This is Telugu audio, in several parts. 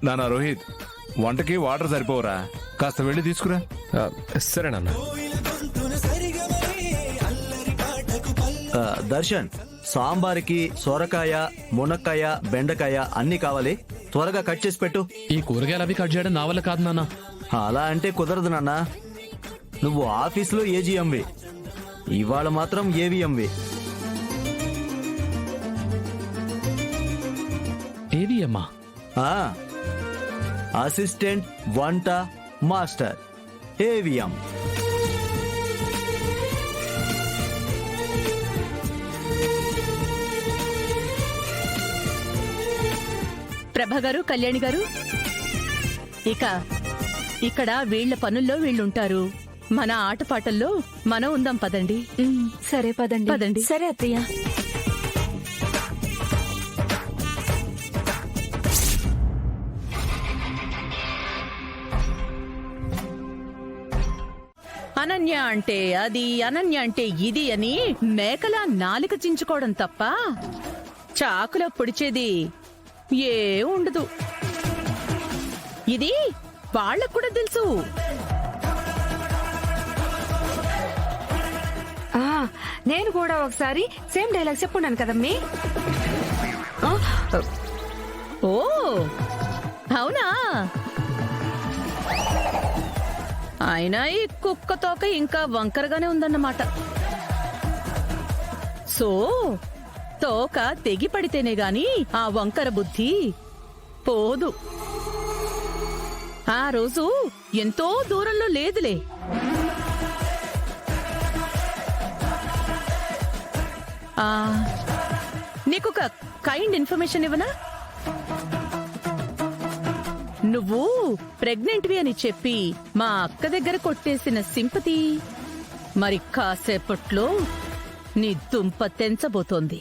నానా రోహిత్, వంటకి వాటర్ సరిపోవరా, కాస్త వెళ్ళి తీసుకురా. సరే నాన్న. దర్శన్, సాంబార్కి సొరకాయ, మునక్కాయ, బెండకాయ అన్ని కావాలి. త్వరగా కట్ చేసి పెట్టు. ఈ కూరగాయలు అవి కట్ చేయడం నా వల్ల కాదు నాన్న. అలా అంటే కుదరదు నాన్న. నువ్వు ఆఫీస్లో ఏజీఎంవి, ఇవాళ మాత్రం ఏవిఎంవి. ఏవిఎమ్మా? అసిస్టెంట్ వంట మాస్టర్, ఏవిఎం. ప్రభ గారు, కళ్యాణి గారు, ఇక్కడ వీళ్ల పనుల్లో వీళ్ళుంటారు. మన ఆటపాటల్లో మనం ఉందాం. పదండి. సరే పదండి. పదండి. సరే అత్తయ్య. అనన్య అంటే అది, అనన్య అంటే ఇది అని మేకలా నాలిక చించుకోవడం తప్ప చాకులో పొడిచేది ఏ ఉండదు. ఇది వాళ్ళకు కూడా తెలుసు. నేను కూడా ఒకసారి సేమ్ డైలాగ్ చెప్పున్నాను కదమ్మీ. ఓ అవునా? అయినా ఈ కుక్క తోక ఇంకా వంకరగానే ఉందన్నమాట. సో తోక తెగి పడితేనే గాని ఆ వంకర బుద్ధి పోదు. ఆ రోజు ఎంతో దూరంలో లేదులే. నీకొక కైండ్ ఇన్ఫర్మేషన్ ఇవ్వనా? నువ్వు ప్రెగ్నెంట్వి అని చెప్పి మా అక్క దగ్గర కొట్టేసిన సింపతి మరి కాసేపట్లో నీ దుంప తెంచబోతోంది.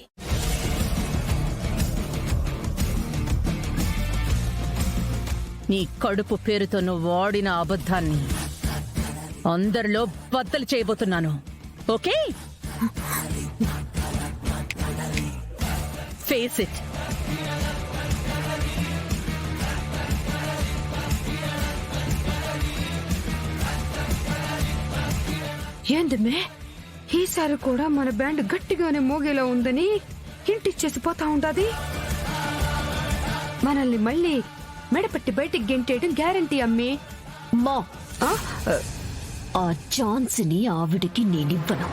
నీ కడుపు పేరుతో నువ్వు వాడిన అబద్ధాన్ని అందరిలో బద్దలు చేయబోతున్నాను. ఓకే? Face it. ఏందమ్మే, ఈసారి కూడా మన బ్యాండ్ గట్టిగానే మోగేలా ఉందని ఇంటిచ్చేసి పోతా ఉండాది. మనల్ని మళ్ళీ మెడపట్టి బయటికి గెంటేయడం గ్యారంటీ అమ్మి. మా ఆ ఛాన్స్ ని ఆవిడికి నేనివ్వను.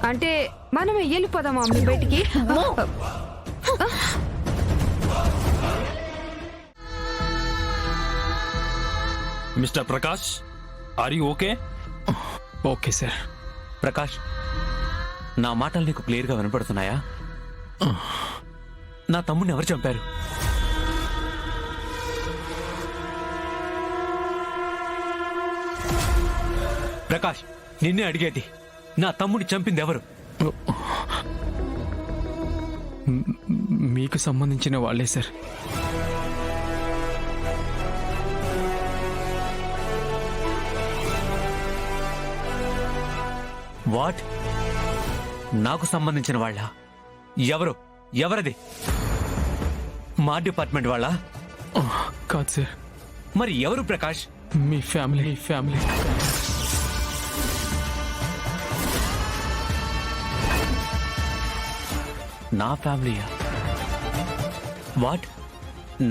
అంటే మనమే వెళ్ళిపోదామా అమ్మి బయటికి? Mr Prakash, are you okay? Okay sir. Prakash, నా మాటలు నీకు క్లియర్గా వినపడుతున్నాయా? నా తమ్ముడిని ఎవరు చంపారు? ప్రకాష్, నిన్నే అడిగేది, నా తమ్ముడిని చంపింది ఎవరు? మీకు సంబంధించిన వాళ్ళే సార్. వాట్? నాకు సంబంధించిన వాళ్ళ? ఎవరు? ఎవరది? మా డిపార్ట్మెంట్ వాళ్ళ? కాదు సార్. మరి ఎవరు ప్రకాష్? మీ ఫ్యామిలీ. నా ఫ్యామిలీయా? వాట్?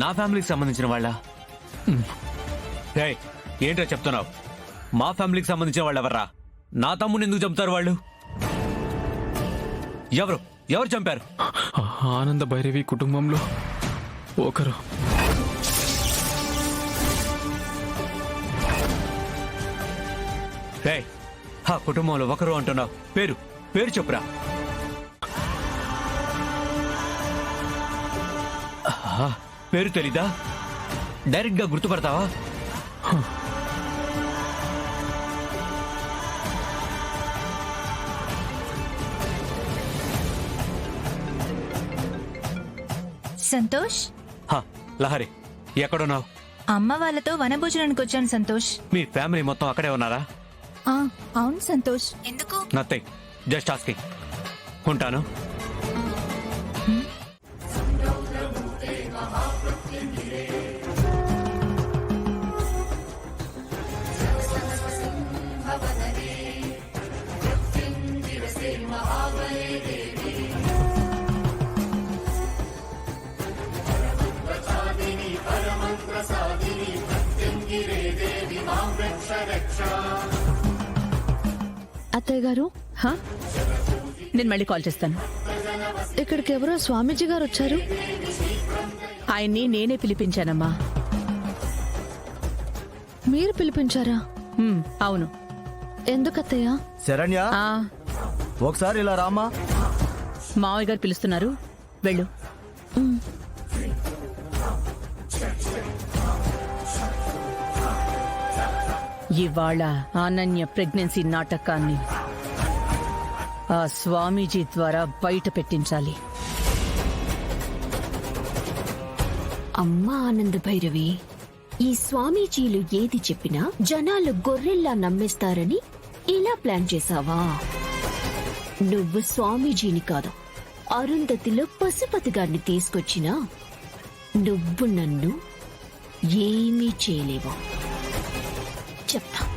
నా ఫ్యామిలీకి సంబంధించిన వాళ్ళ? ఏంటో చెప్తున్నావు? మా ఫ్యామిలీకి సంబంధించిన వాళ్ళు ఎవర్రా? నా తమ్ముని ఎందుకు చంపుతారు వాళ్ళు? ఎవరు చంపారు? ఆనంద భైరవి కుటుంబంలో ఒకరు. ఆ కుటుంబంలో ఒకరు అంటున్నావు, పేరు చెప్పురా. పేరు తెలీదా? డైరెక్ట్ గా గుర్తుపడతావా? సంతోష్, లహరి, ఎక్కడున్నావు? అమ్మ వాళ్ళతో వనభోజనానికి వచ్చాను సంతోష్. మీ ఫ్యామిలీ మొత్తం అక్కడే ఉన్నారా? అవును సంతోష్. ఎందుకు? Nothing, just asking. ఉంటాను. అత్తయ్య గారు హా? నేను మళ్ళీ కాల్ చేస్తాను. ఇక్కడికి ఎవరో స్వామీజీ గారు వచ్చారు. ఆయన్ని నేనే పిలిపించానమ్మా. మీరు పిలిపించారా? అవును. ఎందుకత్తయ్య? శరణ్య, ఆ ఒకసారి ఇలా రామా. మావయ్య గారు పిలుస్తున్నారు, వెళ్ళు. ఇవాళ అనన్య ప్రెగ్నెన్సీ నాటకాన్ని ఆ స్వామీజీ ద్వారా బయట పెట్టించాలి. అమ్మా ఆనంద భైరవి, ఈ స్వామీజీలు ఏది చెప్పినా జనాలు గొర్రెల్లా నమ్మేస్తారని ఇలా ప్లాన్ చేశావా? నువ్వు స్వామీజీని కాదు, అరుంధతిలో పశుపతి గారిని తీసుకొచ్చినా నువ్వు నన్ను ఏమీ చేయలేవు. చెప్తా.